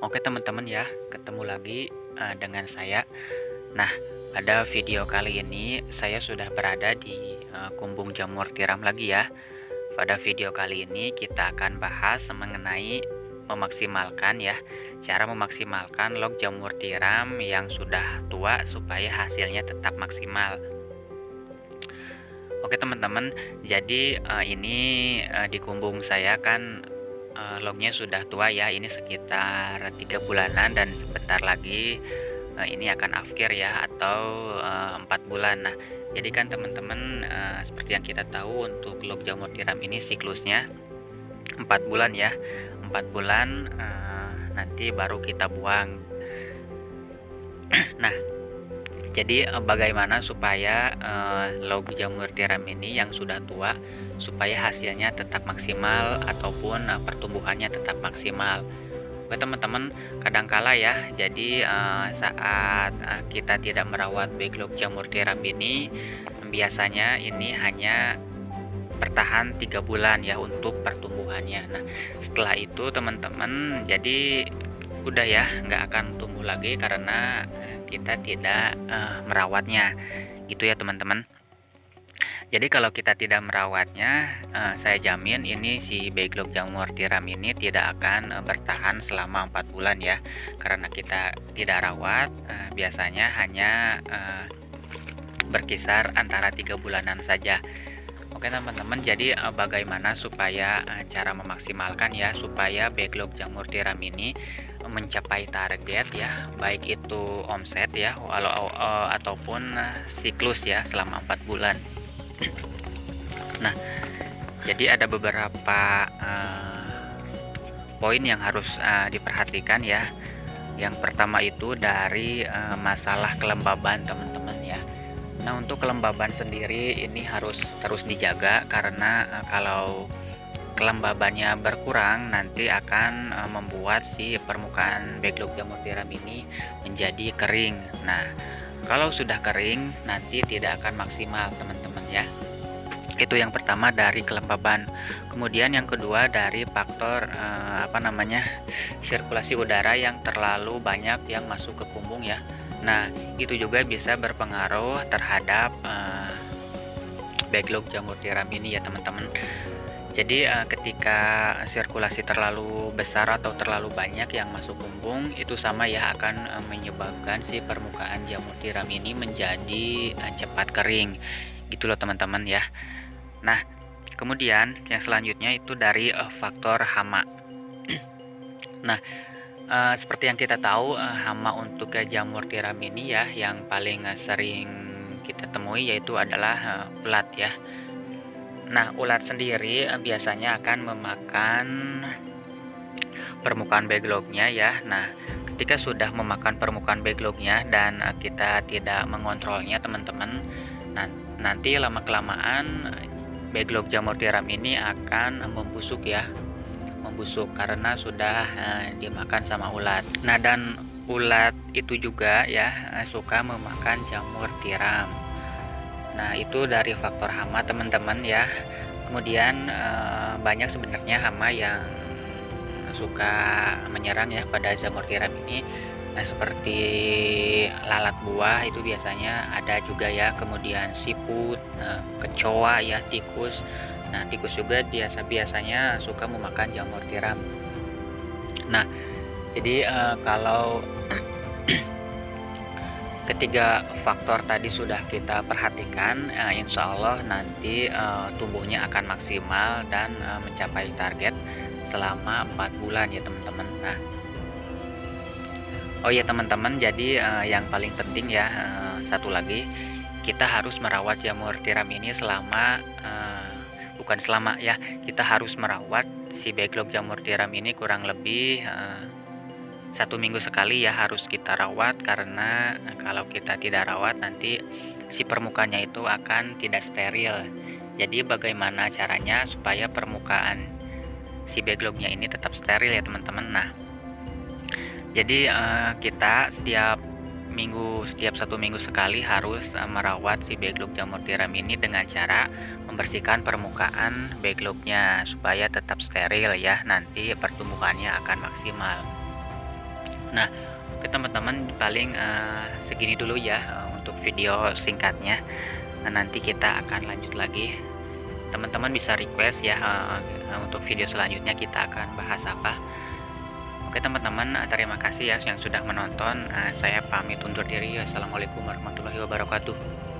Oke teman-teman ya, ketemu lagi dengan saya. Nah, pada video kali ini saya sudah berada di kumbung jamur tiram lagi ya. Pada video kali ini kita akan bahas mengenai memaksimalkan ya, cara memaksimalkan log jamur tiram yang sudah tua supaya hasilnya tetap maksimal. Oke teman-teman, jadi ini di kumbung saya kan lognya sudah tua ya, ini sekitar 3 bulanan dan sebentar lagi ini akan afkir ya, atau 4 bulan. Nah, jadi kan teman-teman seperti yang kita tahu untuk log jamur tiram ini siklusnya 4 bulan ya, 4 bulan nanti baru kita buang. Nah, jadi bagaimana supaya log jamur tiram ini yang sudah tua supaya hasilnya tetap maksimal ataupun pertumbuhannya tetap maksimal. Oke teman-teman, kadangkala ya, jadi saat kita tidak merawat backlog jamur tiram ini, biasanya ini hanya bertahan 3 bulan ya untuk pertumbuhannya. Nah, setelah itu teman-teman jadi udah ya, nggak akan tumbuh lagi karena kita tidak merawatnya, gitu ya teman-teman. Jadi kalau kita tidak merawatnya, saya jamin ini si backlog jamur tiram ini tidak akan bertahan selama 4 bulan ya. Karena kita tidak rawat, biasanya hanya berkisar antara 3 bulanan saja. Oke teman-teman, jadi bagaimana supaya cara memaksimalkan ya supaya backlog jamur tiram ini mencapai target ya, baik itu omset ya, ataupun siklus ya selama 4 bulan. Nah, jadi ada beberapa poin yang harus diperhatikan ya. Yang pertama itu dari masalah kelembaban teman-teman ya. Nah, untuk kelembaban sendiri ini harus terus dijaga karena kalau kelembabannya berkurang nanti akan membuat si permukaan backlog jamur tiram ini menjadi kering. Nah, kalau sudah kering nanti tidak akan maksimal teman-teman ya. Itu yang pertama dari kelembaban. Kemudian yang kedua dari faktor sirkulasi udara yang terlalu banyak yang masuk ke kumbung ya. Nah, itu juga bisa berpengaruh terhadap backlog jamur tiram ini ya teman-teman. Jadi ketika sirkulasi terlalu besar atau terlalu banyak yang masuk kumbung, itu sama ya akan menyebabkan si permukaan jamur tiram ini menjadi cepat kering. Gitu loh teman-teman ya. Nah, kemudian yang selanjutnya itu dari faktor hama. Nah, seperti yang kita tahu, hama untuk jamur tiram ini ya yang paling sering kita temui yaitu adalah ulat ya. Nah, ulat sendiri biasanya akan memakan permukaan backlognya ya. Nah, ketika sudah memakan permukaan backlognya dan kita tidak mengontrolnya teman-teman, nanti lama-kelamaan backlog jamur tiram ini akan membusuk ya. Membusuk karena sudah dimakan sama ulat. Nah, dan ulat itu juga ya suka memakan jamur tiram. Nah, itu dari faktor hama teman-teman ya. Kemudian banyak sebenarnya hama yang suka menyerang ya pada jamur tiram ini. Nah, seperti lalat buah itu biasanya ada juga ya. Kemudian siput, kecoa ya, tikus. Nah, tikus juga biasanya suka memakan jamur tiram. Nah, jadi kalau ketiga faktor tadi sudah kita perhatikan, insya Allah nanti tumbuhnya akan maksimal dan mencapai target selama 4 bulan ya teman-teman. Nah, oh ya teman-teman, jadi yang paling penting ya satu lagi, kita harus merawat jamur tiram ini bukan selama ya, kita harus merawat si backlog jamur tiram ini kurang lebih 1 minggu sekali ya harus kita rawat, karena kalau kita tidak rawat nanti si permukaannya itu akan tidak steril. Jadi bagaimana caranya supaya permukaan si backlognya ini tetap steril ya teman-teman. Nah, jadi kita setiap 1 minggu sekali harus merawat si backlog jamur tiram ini dengan cara membersihkan permukaan backlognya supaya tetap steril ya, nanti pertumbuhannya akan maksimal. Nah, oke teman-teman, paling segini dulu ya untuk video singkatnya. Nah, nanti kita akan lanjut lagi. Teman-teman bisa request ya untuk video selanjutnya kita akan bahas apa. Oke teman-teman, terima kasih ya yang sudah menonton. Saya pamit undur diri. Assalamualaikum warahmatullahi wabarakatuh.